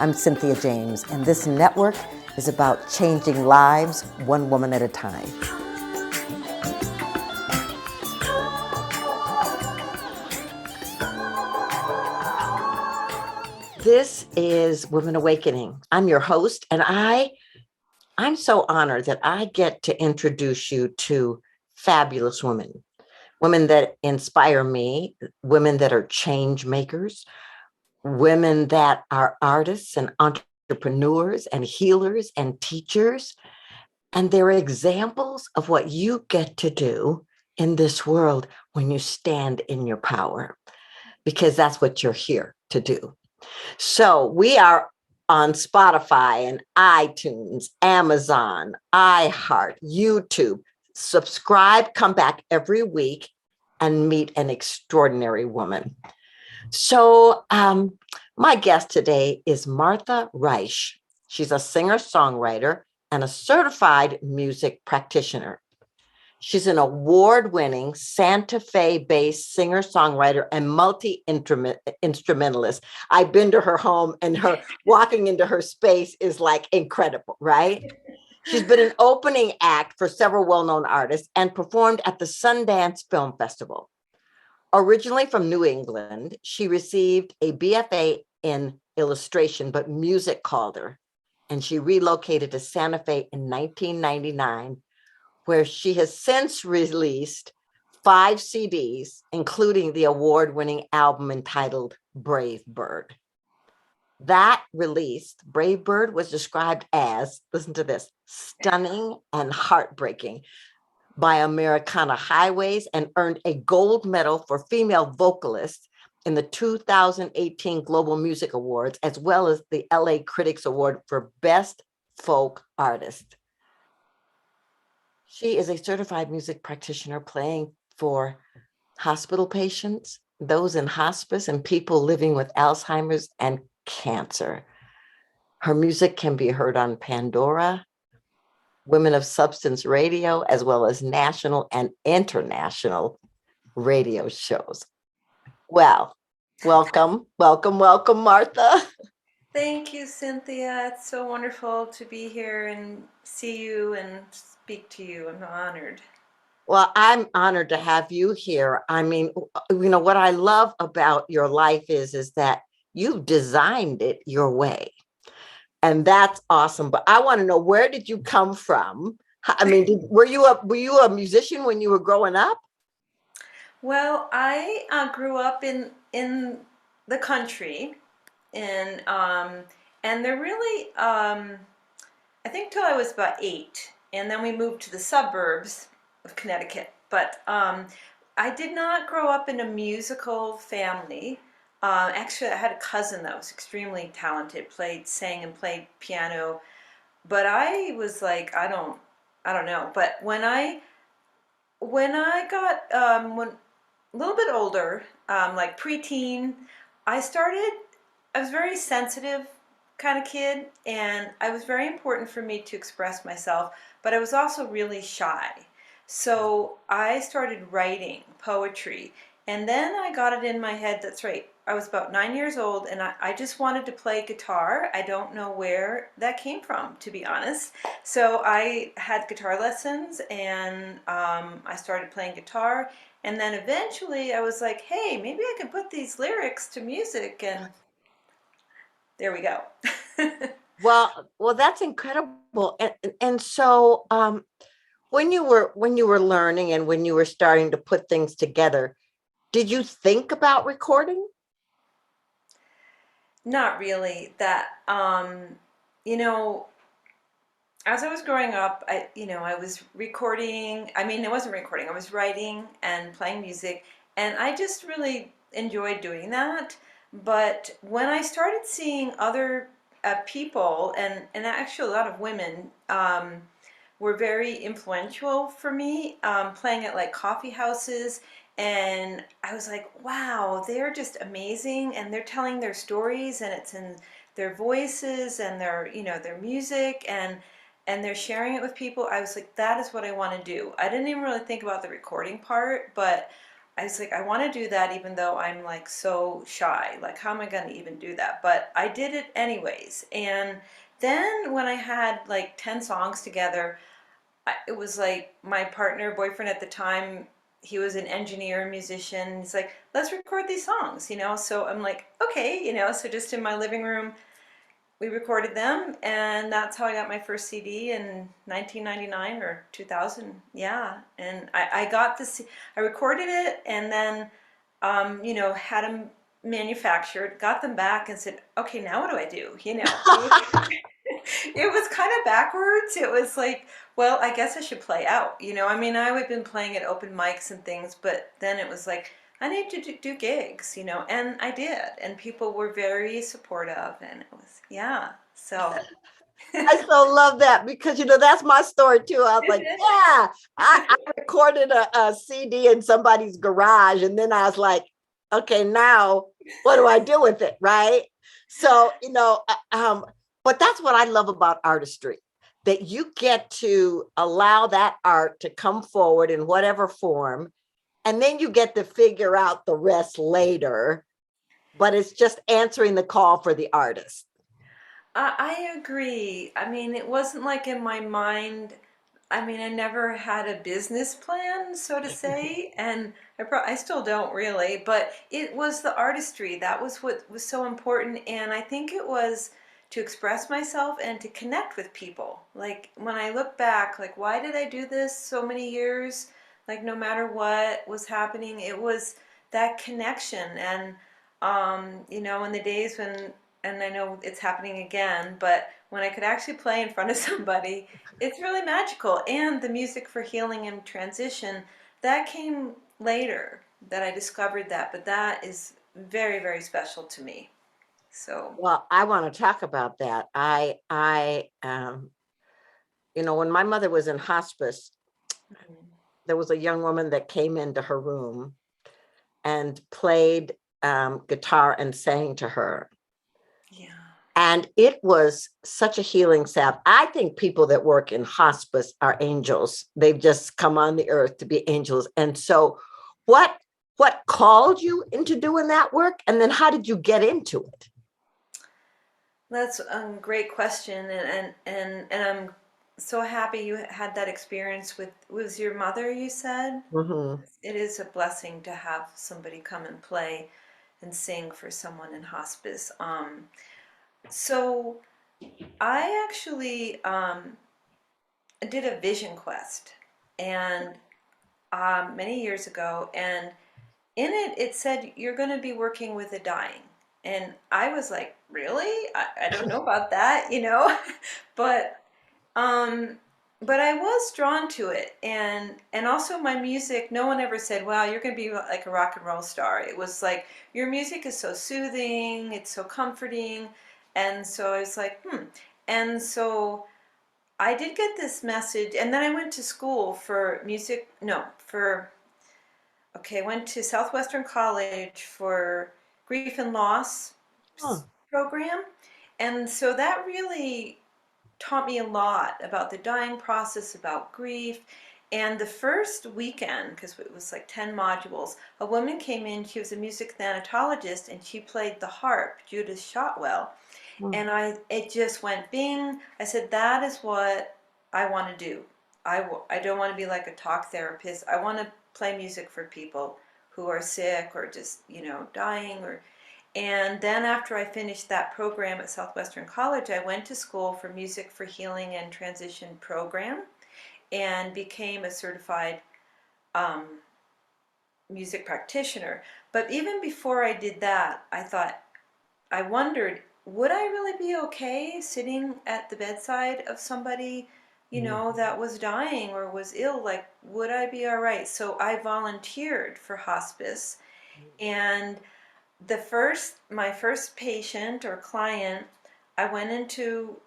I'm Cynthia James, and this network is about changing lives one woman at a time. This is Women Awakening. I'm your host, and I'm so honored that I get to introduce you to fabulous women, women that inspire me, women that are change makers, women that are artists and entrepreneurs and healers and teachers. And they're examples of what you get to do in this world when you stand in your power, because that's what you're here to do. So we are on Spotify and iTunes, Amazon, iHeart, YouTube. Subscribe, come back every week and meet an extraordinary woman. So my guest today is Martha Reich. She's a singer-songwriter and a certified music practitioner. She's an award-winning Santa Fe-based singer-songwriter and multi-instrumentalist. I've been to her home, and her walking into her space is like incredible, right? She's been an opening act for several well-known artists and performed at the Sundance Film Festival. Originally from New England, she received a BFA in illustration, but music called her, and she relocated to Santa Fe in 1999, where she has since released 5 CDs, including the award-winning album entitled Brave Bird. That release, Brave Bird, was described as, listen to this, stunning and heartbreaking by Americana Highways, and earned a gold medal for female vocalists in the 2018 Global Music Awards, as well as the LA Critics Award for Best Folk Artist. She is a certified music practitioner playing for hospital patients, those in hospice, and people living with Alzheimer's and cancer. Her music can be heard on Pandora, Women of Substance Radio, as well as national and international radio shows. Well, welcome, Martha. Thank you, Cynthia. It's so wonderful to be here and see you and speak to you. I'm honored. Well, I'm honored to have you here. I mean, what I love about your life is that you've designed it your way. And that's awesome. But I want to know, where did you come from? I mean, were you a musician when you were growing up? Well, I grew up in the country, and they're really I think till I was about 8, and then we moved to the suburbs of Connecticut. But I did not grow up in a musical family. Actually, I had a cousin that was extremely talented, sang and played piano. But I was like, I don't know. But when I got a little bit older, like preteen, I was a very sensitive kind of kid, and it was very important for me to express myself, but I was also really shy. So I started writing poetry, and then I got it in my head, that's right, I was about 9 years old, and I just wanted to play guitar. I don't know where that came from, to be honest. So I had guitar lessons, and I started playing guitar, and then eventually I was like, hey, maybe I can put these lyrics to music, and there we go. Well, that's incredible. And so when you were learning and when you were starting to put things together, did you think about recording? Not really. That you know, as I was growing up, I was recording. I mean, I wasn't recording. I was writing and playing music, and I just really enjoyed doing that. But when I started seeing other people, and actually a lot of women, were very influential for me, playing at like coffee houses, and I was like, wow, they're just amazing, and they're telling their stories, and it's in their voices and their music, and they're sharing it with people. I was like, that is what I want to do. I didn't even really think about the recording part, but I was like, I want to do that even though I'm like so shy. Like, how am I going to even do that? But I did it anyways. And then when I had like 10 songs together, it was like my partner, boyfriend at the time, he was an engineer, musician. He's like, let's record these songs, you know? So I'm like, okay, you know, so just in my living room, we recorded them, and that's how I got my first CD in 1999 or 2000. Yeah, and I got this. I recorded it, and then, you know, had them manufactured, got them back, and said, "Okay, now what do I do?" You know, it was kind of backwards. It was like, well, I guess I should play out. You know, I mean, I had been playing at open mics and things, but then it was like, I need to do gigs, you know, and I did, and people were very supportive, and it was, yeah. So, I so love that because that's my story too. I was is like, it? yeah, I recorded a CD in somebody's garage, and then I was like, okay, now what do I do with it, right? So but that's what I love about artistry, that you get to allow that art to come forward in whatever form, and then you get to figure out the rest later. But it's just answering the call for the artist. I agree. I mean, it wasn't like in my mind. I mean, I never had a business plan, so to say, and I still don't really, but it was the artistry. That was what was so important, and I think it was to express myself and to connect with people. Like when I look back, like why did I do this so many years? Like no matter what was happening, it was that connection, and you know, in the days when, and I know it's happening again, but when I could actually play in front of somebody, it's really magical. And the music for healing and transition, that came later that I discovered that, but that is very, very special to me. So, Well, I want to talk about that. When my mother was in hospice, there was a young woman that came into her room and played guitar and sang to her. yeah. And it was such a healing salve. I think people that work in hospice are angels. They've just come on the earth to be angels. And so, what what called you into doing that work, and then how did you get into it? That's a great question, and I'm so happy you had that experience with your mother. You said Mm-hmm. it is a blessing to have somebody come and play and sing for someone in hospice. So I actually did a vision quest, and many years ago, and in it it said you're going to be working with the dying, and I was like, really? I don't know about that, you know, but um, but I was drawn to it, and also my music. No one ever said, "Wow, you're going to be like a rock and roll star." It was like your music is so soothing, it's so comforting, and so I was like, hmm. And so I did get this message, and then I went to school for music. No, for okay, I went to Southwestern College for grief and loss Oh, program, and so that really taught me a lot about the dying process, about grief. And the first weekend, because it was like 10 modules, a woman came in, she was a music thanatologist, and she played the harp, Judith Shotwell. mm. And it just went bing. I said, that is what I want to do. I don't want to be like a talk therapist. I want to play music for people who are sick or just, you know, dying or, and then after I finished that program at Southwestern College, I went to school for Music for Healing and Transition program and became a certified um, music practitioner. But even before I did that, I wondered, would I really be okay sitting at the bedside of somebody, you know, that was dying or was ill? Like, would I be all right? So I volunteered for hospice, and my first patient or client, I went into,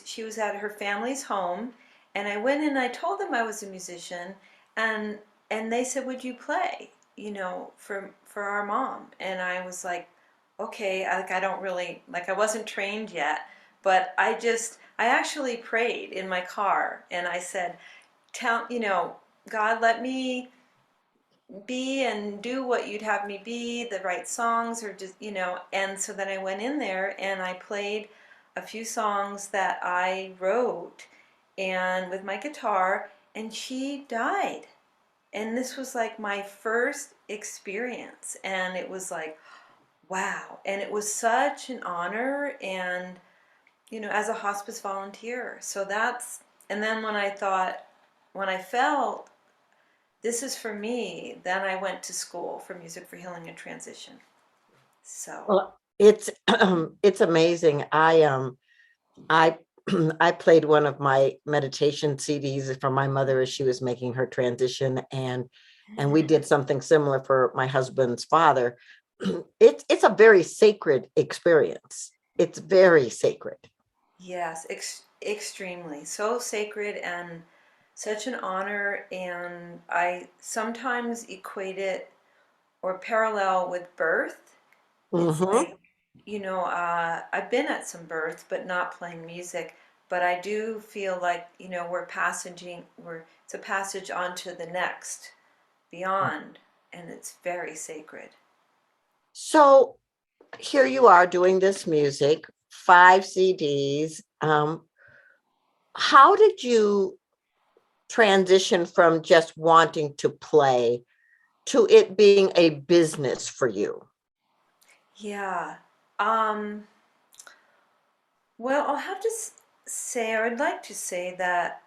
she was at her family's home, and I went in and I told them I was a musician, and they said, would you play, you know, for our mom? And I was like, okay. I don't really, like, I wasn't trained yet, but I actually prayed in my car, and I said, tell, you know, God, let me be and do what you'd have me be, the right songs, or just, and so then I went in there and I played a few songs that I wrote and with my guitar, and she died. And this was like my first experience, and it was like, wow. And it was such an honor, and as a hospice volunteer. So that's, and then when I felt this is for me, then I went to school for music for healing and transition. So, Well, it's it's amazing. I I played one of my meditation CDs for my mother as she was making her transition, and we did something similar for my husband's father. It's a very sacred experience. It's very sacred. yes, extremely. So sacred and such an honor. And I sometimes equate it or parallel with birth. It's Hmm. like, I've been at some births, but not playing music. But I do feel like, it's a passage onto the next, beyond, and it's very sacred. So here you are doing this music, 5 CDs. How did you transition from just wanting to play to it being a business for you? Yeah. Um, well, I'll have to say, or I'd like to say that,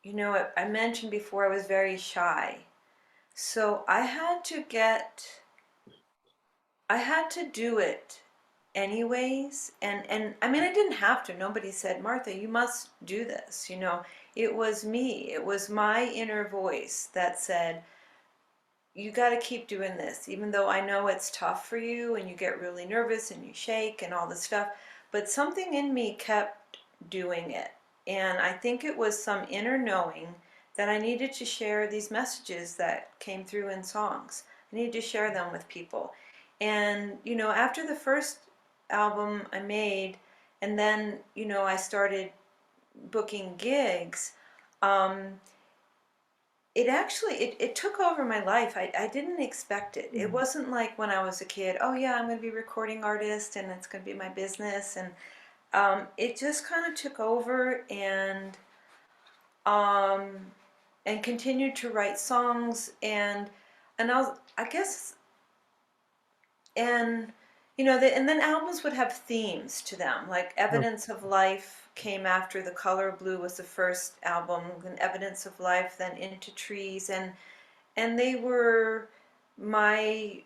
I mentioned before I was very shy. So I had to do it anyways. And I mean, I didn't have to. Nobody said, Martha, you must do this. It was me. It was my inner voice that said, you got to keep doing this, even though I know it's tough for you and you get really nervous and you shake and all this stuff. But something in me kept doing it. And I think it was some inner knowing that I needed to share these messages that came through in songs. I needed to share them with people. And, after the first album I made, and then, I started booking gigs. Um, it took over my life. I didn't expect it. It wasn't like when I was a kid, oh yeah, I'm going to be a recording artist and it's going to be my business. And it just kind of took over, um, and continued to write songs. I guess, and and then albums would have themes to them, like Evidence of Life came after The Color Blue was the first album, then Evidence of Life, then Into Trees. And they were my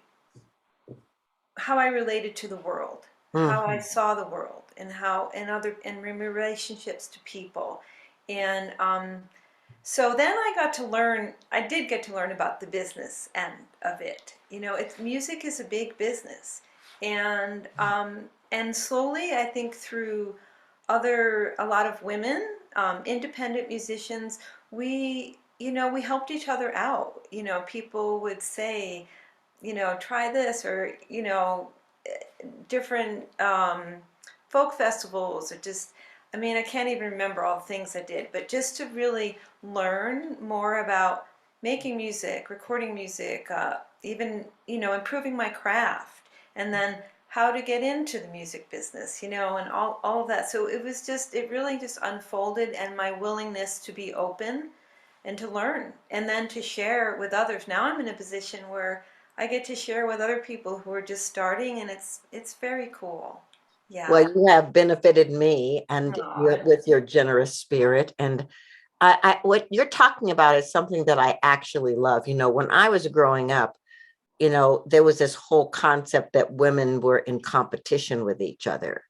how I related to the world, how I Mhm. saw the world, and how and relationships to people. And so then I did get to learn about the business end of it. It's music is a big business. And slowly, I think through a lot of women, independent musicians, we helped each other out. People would say, try this, or, different folk festivals, or just, I mean, I can't even remember all the things I did, but just to really learn more about making music, recording music, even, improving my craft, and then how to get into the music business, and all of that. So it really just unfolded, and my willingness to be open and to learn and then to share with others. Now I'm in a position where I get to share with other people who are just starting, and it's very cool. Well, Yeah. you have benefited me and Aw. with your generous spirit. And what you're talking about is something that I actually love. When I was growing up, there was this whole concept that women were in competition with each other.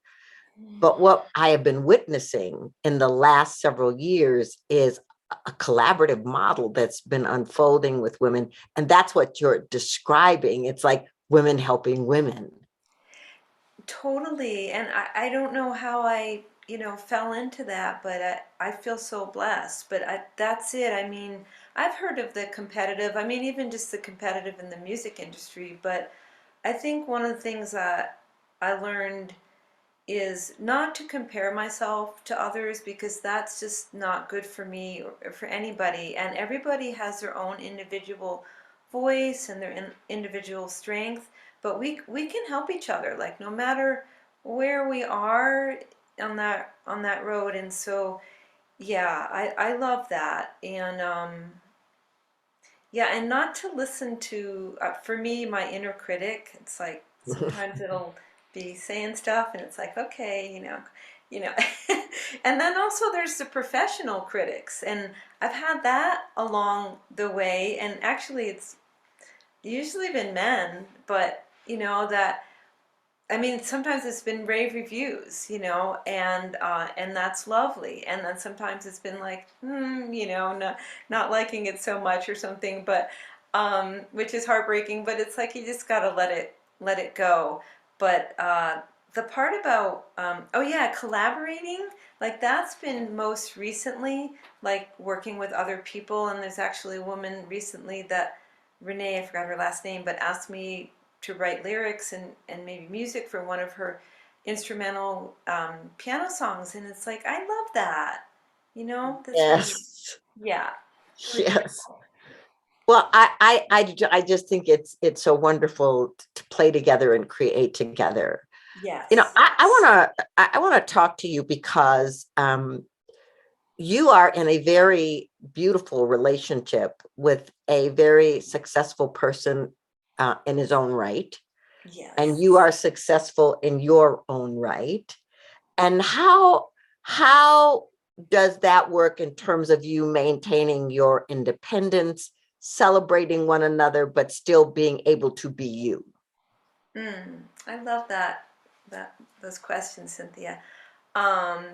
But what I have been witnessing in the last several years is a collaborative model that's been unfolding with women. And that's what you're describing. It's like women helping women. Totally. And I don't know how I, fell into that, but I feel so blessed. But that's it. I mean, I've heard of the competitive, I mean, even just the competitive in the music industry. But I think one of the things that I learned is not to compare myself to others, because that's just not good for me or for anybody. And everybody has their own individual voice and their individual strength, but we can help each other, like no matter where we are on that road. And so yeah, I love that. And yeah, and not to listen to, for me, my inner critic. It's like sometimes it'll be saying stuff, and it's like, okay, you know. And then also there's the professional critics, and I've had that along the way. And actually, it's usually been men, but that, I mean, sometimes it's been rave reviews, and that's lovely. And then sometimes it's been like, not liking it so much or something, but which is heartbreaking. But it's like you just gotta let it go. But the part about, oh yeah, collaborating, like that's been most recently, like working with other people. And there's actually a woman recently that, Renee, I forgot her last name, but asked me to write lyrics and maybe music for one of her instrumental piano songs. And it's like, I love that. That's really, Yes. yeah, really Yes. beautiful. Well, I just think it's so wonderful to play together and create together. Yes. I want to talk to you because you are in a very beautiful relationship with a very successful person in his own right, and Yes. you are successful in your own right. And how does that work in terms of you maintaining your independence, celebrating one another, but still being able to be you? I love that those questions, Cynthia. Um,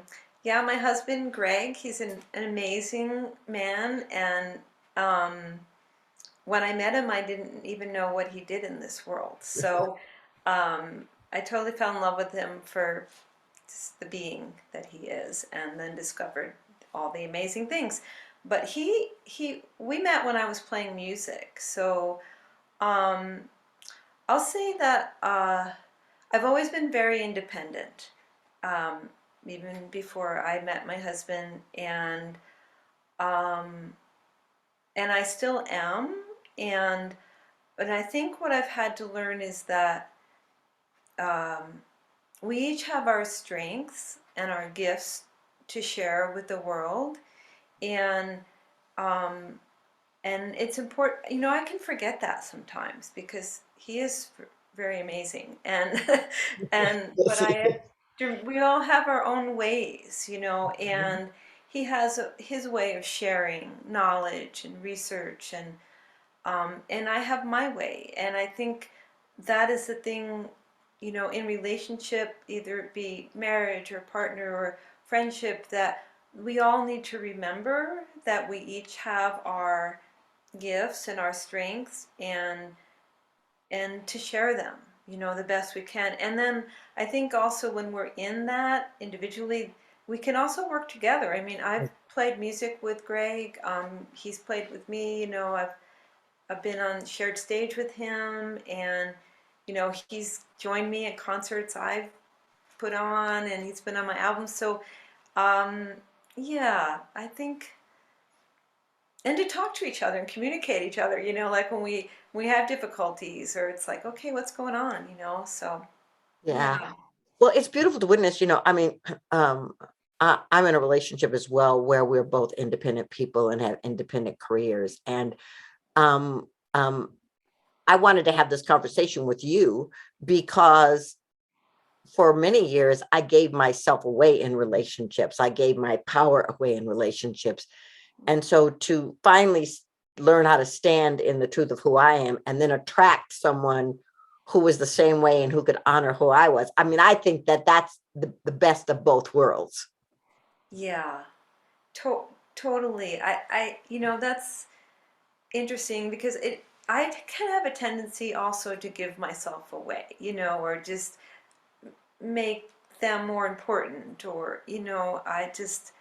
yeah, my husband Greg, he's an amazing man, and um, when I met him, I didn't even know what he did in this world. So I totally fell in love with him for just the being that he is, and then discovered all the amazing things. But we met when I was playing music. So um, I'll say that I've always been very independent, um, even before I met my husband, um, and I still am. And But I think what I've had to learn is that um, we each have our strengths and our gifts to share with the world, and um, it's important. I can forget that sometimes because he is very amazing, and but we all have our own ways, and he has his way of sharing knowledge and research, and I have my way. And I think that is the thing, in relationship, either it be marriage or partner or friendship, that we all need to remember that we each have our gifts and our strengths, and to share them, the best we can. And then I think also when we're in that individually, we can also work together. I mean, I've played music with Greg. He's played with me. I've been on shared stage with him, and he's joined me at concerts I've put on, and he's been on my album. So um, yeah, I think, and to talk to each other and communicate each other. Like when we have difficulties, or it's like, okay, what's going on? So Yeah. yeah, Well, it's beautiful to witness. I mean, um, I'm in a relationship as well where we're both independent people and have independent careers. And um, um, I wanted to have this conversation with you because for many years, I gave myself away in relationships. I gave my power away in relationships. And so to finally learn how to stand in the truth of who I am and then attract someone who was the same way and who could honor who I was. I mean, I think that that's the best of both worlds. yeah, to- totally. That's interesting because I can have a tendency also to give myself away, or just make them more important, or I just,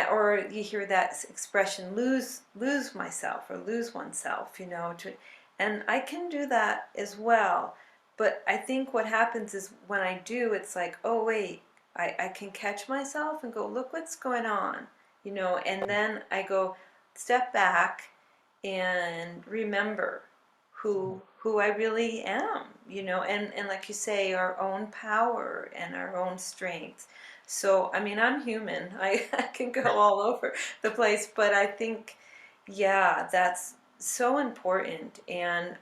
or you hear that expression, lose myself or lose oneself, and I can do that as well. But I think what happens is when I do, it's like, oh wait, I can catch myself and go, look what's going on, and then I go, step back and remember, who I really am, and like you say, our own power and our own strength. So, I mean, I'm human. I can go all over the place, but I think, yeah, that's so important. And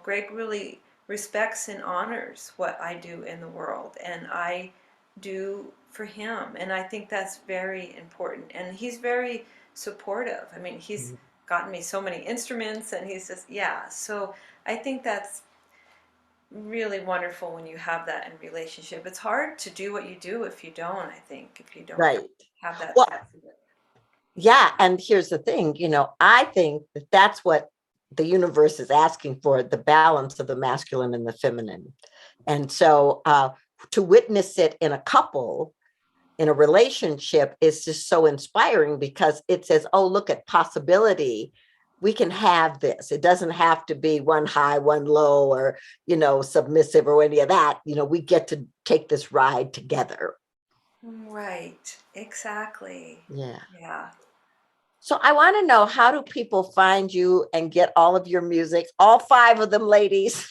Greg really respects and honors what I do in the world, and I do for him. And I think that's very important. And he's very supportive. I mean, he's gotten me so many instruments, and he's just, yeah. So I think that's really wonderful when you have that in relationship. It's hard to do what you do if you don't, I think, if you don't Right. have that Well, flexibility. yeah. And here's the thing, I think that that's what the universe is asking for, the balance of the masculine and the feminine. And so to witness it in a couple, in a relationship, is just so inspiring because it says, oh, look at possibility. We can have this. It doesn't have to be one high, one low, or, submissive or any of that. We get to take this ride together. Right, exactly. Yeah. Yeah. So I want to know, how do people find you and get all of your music? All five of them, ladies.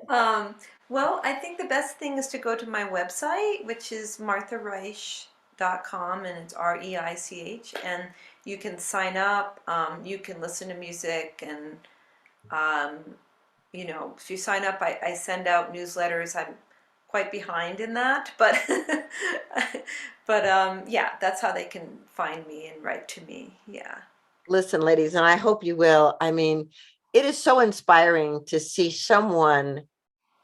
Um, well, I think the best thing is to go to my website, which is marthareich.com, and it's Reich. And you can sign up, you can listen to music, and um, if you sign up, I send out newsletters. I'm quite behind in that, but yeah, that's how they can find me and write to me. Yeah. Listen, ladies, and I hope you will. I mean, it is so inspiring to see someone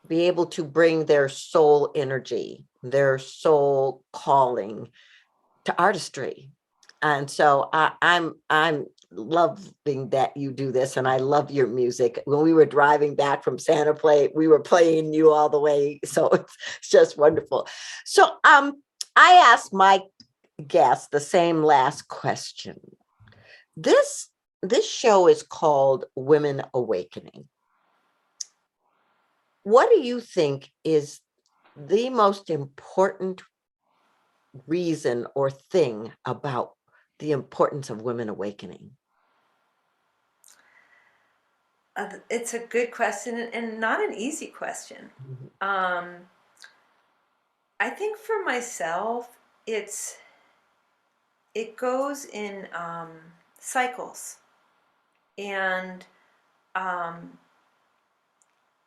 be able to bring their soul energy, their soul calling to artistry. And so I'm loving that you do this, and I love your music. When we were driving back from Santa Fe, we were playing you all the way. So it's just wonderful. So I asked my guest the same last question. This this show is called Women Awakening. What do you think is the most important reason or thing about the importance of women awakening? It's a good question, and not an easy question. Mhm. Um, I think for myself, it goes in cycles, and um,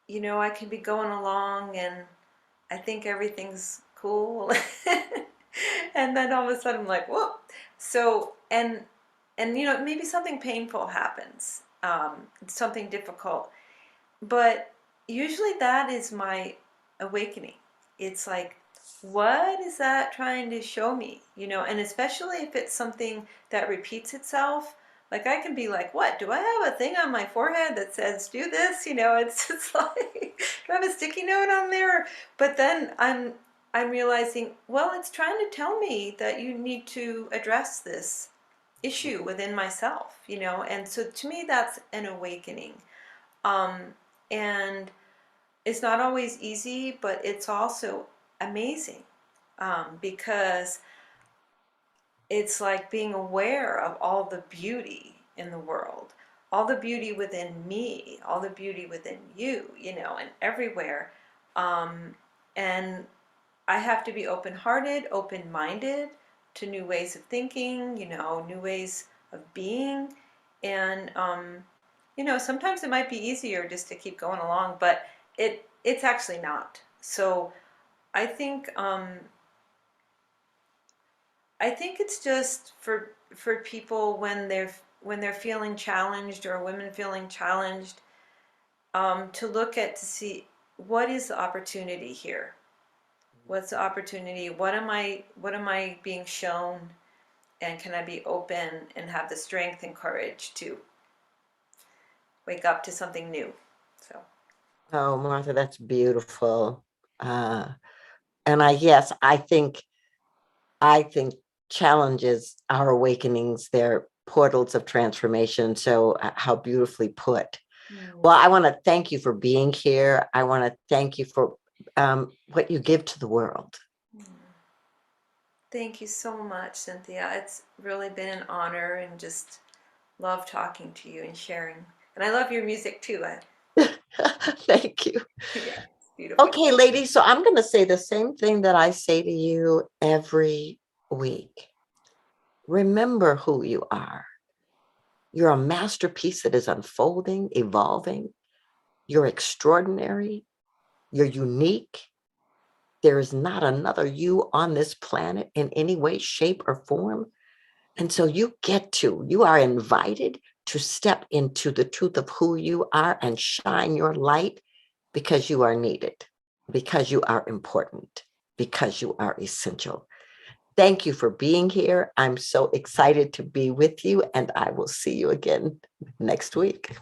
I can be going along, and I think everything's cool, and then all of a sudden I'm like, whoa. So and maybe something painful happens, something difficult, but usually that is my awakening. It's like, what is that trying to show me? And especially if it's something that repeats itself. Like, I can be like, what? Do I have a thing on my forehead that says do this? It's just like, do I have a sticky note on there? But then I'm realizing, well, it's trying to tell me that you need to address this issue within myself, and so to me that's an awakening. um, and it's not always easy, but it's also amazing, because it's like being aware of all the beauty in the world, all the beauty within me, all the beauty within you, and everywhere. And I have to be open hearted, open minded to new ways of thinking, new ways of being. And, sometimes it might be easier just to keep going along, but it's actually not. So I think, it's just for people when they're feeling challenged, or women feeling challenged, to see what is the opportunity here. What's the opportunity? What am I being shown? And can I be open and have the strength and courage to wake up to something new? So, Oh, Martha, that's beautiful. Uh, and yes, I think challenges are awakenings, they're portals of transformation. So how beautifully put. mm, Well, I want to thank you for being here. I want to thank you for what you give to the world. mm. Thank you so much, Cynthia. It's really been an honor, and just Love talking to you and sharing. And I love your music too. Thank you. Yeah, it's beautiful. Okay, ladies, so I'm going to say the same thing that I say to you every week. Remember who you are. You're a masterpiece that is unfolding, evolving. You're extraordinary. You're unique. There is not another you on this planet in any way, shape, or form. And so you are invited to step into the truth of who you are and shine your light because you are needed, because you are important, because you are essential. Thank you for being here. I'm so excited to be with you, and I will see you again next week.